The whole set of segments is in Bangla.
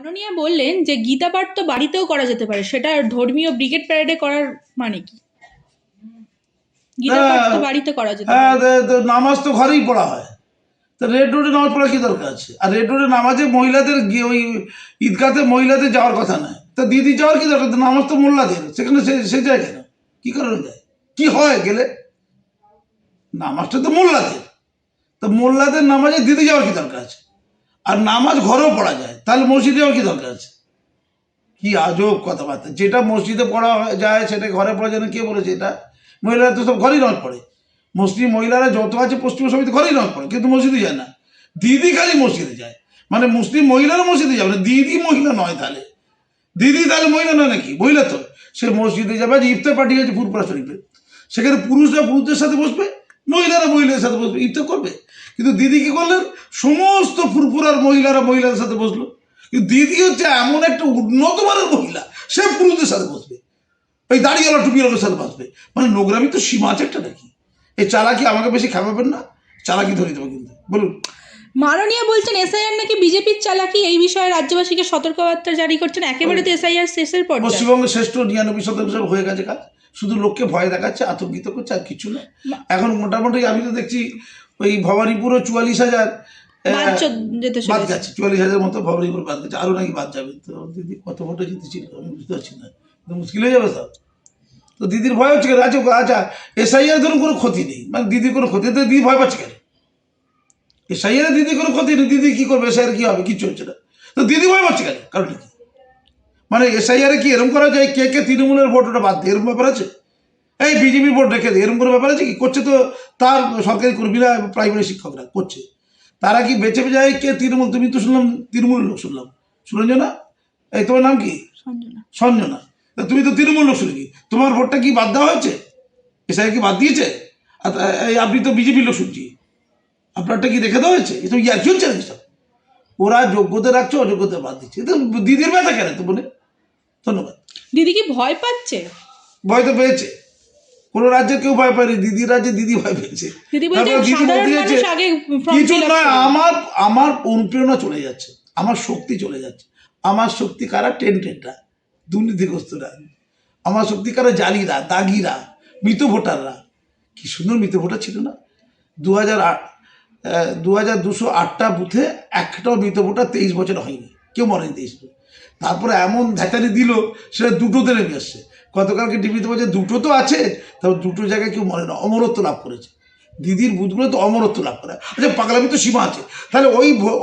মাননীয়া বললেন যে গীতা পাঠ তো বাড়িতেও করা যেতে পারে, সেটা ধর্মীয় ব্রিগেড প্যারেডে করার মানে কি? গীতা পাঠ তো বাড়িতে করা যেতে হ্যাঁ, পারে। নামাজ তো ঘরেই পড়া হয়। তা রেড রোডে নামাজ পড়া কি দরকার আছে? আর রেড রোডে নামাজে মহিলাদের ওই ঈদগাতে মহিলাদের যাওয়ার কথা নয়। তা দিদি যাওয়ার কি দরকার? নামাজ তো মোল্লাদের, সেখানে সে যায় কেন? কি কারণে যায়? কি হয় গেলে? নামাজটা তো মোল্লাদের। তো মোল্লাদের নামাজে দিদি যাওয়ার কি দরকার আছে? আর নামাজ ঘরেও পড়া যায়, তাহলে মসজিদে যাওয়ার কি দরকার আছে? কি আজব কথাবার্তা! যেটা মসজিদে পড়া যায় সেটা ঘরে পড়া যায় না, কে বলেছে এটা? মহিলারা তো সব ঘরেই নামাজ পড়ে। মুসলিম মহিলারা যত আছে পশ্চিম সমিতি ঘরেই নামাজ পড়ে, কিন্তু মসজিদে যায় না। দিদি খালি মসজিদে যায়, মানে মুসলিম মহিলারা মসজিদে যাবে না, দিদি মহিলা নয়। তাহলে দিদি তাহলে মহিলা নয় নাকি? মহিলা তো। সে মসজিদে যাবে, যে ইফতার পার্টি হয়েছে ফুরফুরা শরীফে, সেখানে পুরুষরা পুরুষদের সাথে বসবে, মহিলারা মহিলাদের সাথে বসবে, ইফতার করবে। কিন্তু দিদি কি করলেন? সমস্ত ফুরফুরার মহিলারা মহিলাদের সাথে বসলো। কিন্তু দিদি হচ্ছে এমন একটা উন্নত মানের মহিলা, সে পুরুষদের সাথে বসবে, ওই দাঁড়িয়েওয়ালা টুপিওয়ালার সাথে বসবে। মানে নোংরামি তো সীমা আছে একটা নাকি? এই চালাকি আমাকে বেশি খাওয়াবেন না, চালাকি ধরে দেবো কিন্তু। বলুন। মাননীয়া বলছেন এসআইআর নাকি বিজেপির চালাকি, এই বিষয়ে রাজ্যবাসীকে সতর্কবার্তা জারি করছেন। একেবারে তো এসআইআর শেষের পর পশ্চিমবঙ্গের শ্রেষ্ঠ 99% হয়ে গেছে কাজ, শুধু লোককে ভয় দেখাচ্ছে, আতঙ্কিত করছে, আর কিছু না। এখন মোটামুটি আমি তো দেখছি ওই ভবানীপুরও 44,000 বাদ গেছে, 44,000 মতো ভবানীপুর বাদ গেছে, আরও নাকি বাদ যাবে। তো দিদি কত ভোটে জিতেছিল আমি বুঝতে পারছি না, মুশকিল হয়ে যাবে সব। তো দিদির ভয় হচ্ছে কেন? আচ্ছা এসআইআর ধরুন কোনো ক্ষতি নেই, মানে দিদির কোনো ক্ষতি, তো দিদি ভয় পাচ্ছে কেন? এসআইআর দিদি কোনো ক্ষতি নেই, দিদি কী করবে? এসআইআর কী হবে? কিচ্ছু হচ্ছে না, তো দিদি ভয় পাচ্ছে কেন? কারণ কি? মানে এসআইআরে কি এরকম করা যায় কে কে তৃণমূলের ভোট ওটা বাদ দিয়ে, এরকম ব্যাপার আছে? এই বিজেপি ভোট রেখে দেয়, এরকম কোনো ব্যাপার আছে কি? করছে তো তার সরকারি কর্মীরা, প্রাইমারি শিক্ষকরা করছে। তারা কি বেঁচে যায় কে তৃণমূল? তুমি তো শুনলাম তৃণমূলের লোক, শুনলাম সুরঞ্জনা, এই তোমার নাম কি? সঞ্জনা। তা তুমি তো তৃণমূল লোক, শুনে কি তোমার ভোটটা কি বাদ দেওয়া হয়েছে? এসআই কি বাদ দিয়েছে? আর এই আপনি তো বিজেপির লোক শুনছি, আপনারটা কি রেখে দেওয়া হয়েছে? এ তো ইয়া চলছে নাকি সব? ওরা যোগ্যতা রাখছে, অযোগ্যতা বাদ দিচ্ছে, এটা দিদির ব্যথা কেন তো বলে? ধন্যবাদ। দিদি কি ভয় পাচ্ছে? ভয় তো পেয়েছে, কোনো রাজ্যে কেউ ভয় পায়নি, দিদির রাজ্যে দিদি ভয় পেয়েছে। কিছু নয়, আমার অনুপ্রেরণা চলে যাচ্ছে, আমার শক্তি চলে যাচ্ছে। আমার শক্তি কারা? টেন্টেডরা, দুর্নীতিগ্রস্তরা। আমার শক্তি কারা? জালিরা, দাগিরা, মৃত ভোটাররা। কি সুন্দর মৃত ভোটার ছিল না? 2208টা বুথে একটাও মৃত ভোটার 23 বছর হয়নি, কেউ মরেনি 23 বছর। তারপরে এমন ধ্যাচারি দিল, সেটা দুটোতে নেমে আসছে। গতকালকে টিভিতে বলছে দুটো তো আছে, তারপর দুটো জায়গায় কেউ মরে না, অমরত্ব লাভ করেছে। দিদির বুথগুলো তো অমরত্ব লাভ করে। আচ্ছা পাগলামি তো সীমা আছে। তাহলে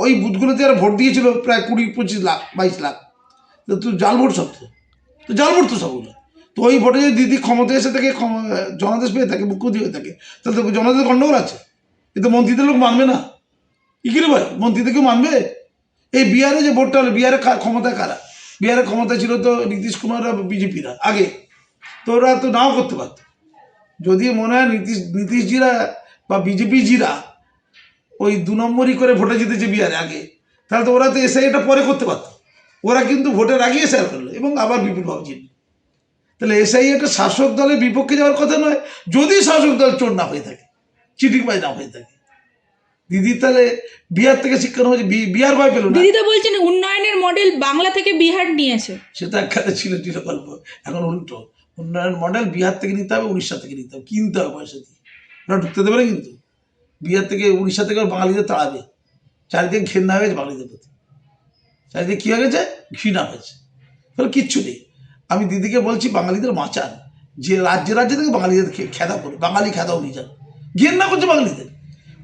ওই বুথগুলোতে যারা ভোট দিয়েছিল প্রায় 20-25 লাখ 22 লাখ, তো জাল ভোট সব, তো জাল ভোট তো সবগুলো। তো ওই ভোটে যদি দিদি ক্ষমতায় এসে থাকে, জনাদেশ পেয়ে থাকে, মুখ্যমন্ত্রী হয়ে থাকে, তাহলে তো জনাদেশ গণ্ডগোল আছে। কিন্তু মন্ত্রীদের লোক মানবে না, কি করে ভাই? মন্ত্রীদের কেউ মানবে? এই বিহারে যে ভোটটা হলো, বিহারে ক্ষমতায় কারা? বিহারে ক্ষমতা ছিল তো নীতিশ কুমার আর বিজেপিরা আগে, তো ওরা তো নাও করতে পারত। যদি মনে হয় নীতিশজিরা বা বিজেপিজিরা ওই 2 নম্বরই করে ভোটে জিতেছে বিহারে আগে, তাহলে তো ওরা তো এসে এটা পরে করতে পারত। ওরা কিন্তু ভোটের আগে এসআইআর করলো এবং আবার বিপুলভাবে জিতল। তাহলে এসআই একটা শাসক দলের বিপক্ষে যাওয়ার কথা নয়, যদি শাসক দল চোর না হয়ে থাকে, চিটিংবাজ না হয়ে থাকে। দিদি তাহলে বিহার থেকে শিক্ষা হয়েছে, বিহার ভয় পেল না। দিদি তো বলছেন উন্নয়নের মডেল বাংলা থেকে বিহার নিয়েছে, সেটা একখানে ছিল গল্প। এখন উল্টো, উন্নয়নের মডেল বিহার থেকে নিতে হবে, উড়িষ্যা থেকে নিতে হবে, কিনতে হবে পয়সা দিয়ে। ওরা ঢুকতে দেবে না কিন্তু। বিহার থেকে উড়িষ্যা থেকে বাঙালিদের তাড়াবে। চারিদিকে ঘেন্না হয়ে গেছে বাঙালিদের প্রতি, চারিদিকে কী হয়ে গেছে? ঘৃণা হয়েছে। তাহলে কিচ্ছু নেই। আমি দিদিকে বলছি বাঙালিদের বাঁচান, যে রাজ্যে রাজ্যে থেকে বাঙালিদের খেদা করে, বাঙালি খেদা অভিযান ঘৃণা করছে বাঙালিদের।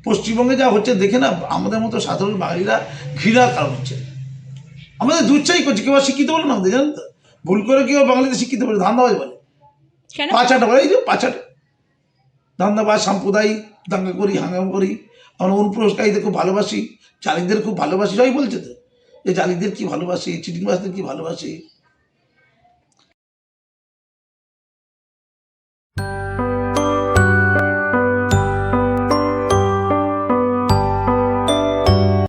পশ্চিমবঙ্গে যা হচ্ছে দেখে না, আমাদের মতো সাধারণ বাঙালিরা ঘৃণার কারণ হচ্ছে। আমাদের দুচ্ছাই করছে, কেউ শিক্ষিত বলে না আমাদের, জানেন তো? ভুল করে কেউ বাঙালিদের শিক্ষিত বলে, ধান্দাবাজ বলে, পাঁচাটা বলে, এই যে পাঁচাটা ধান্দাবাজ, সাম্প্রদায়িক, দাঙ্গা করি, হাঙ্গাম করি। আমরা অনুপ্রবেশকারীদের খুব ভালোবাসি, জালিদের খুব ভালোবাসি, সবাই বলছে তো, এই জালিদের কি ভালোবাসি, চিটিংবাজদের কি ভালোবাসি।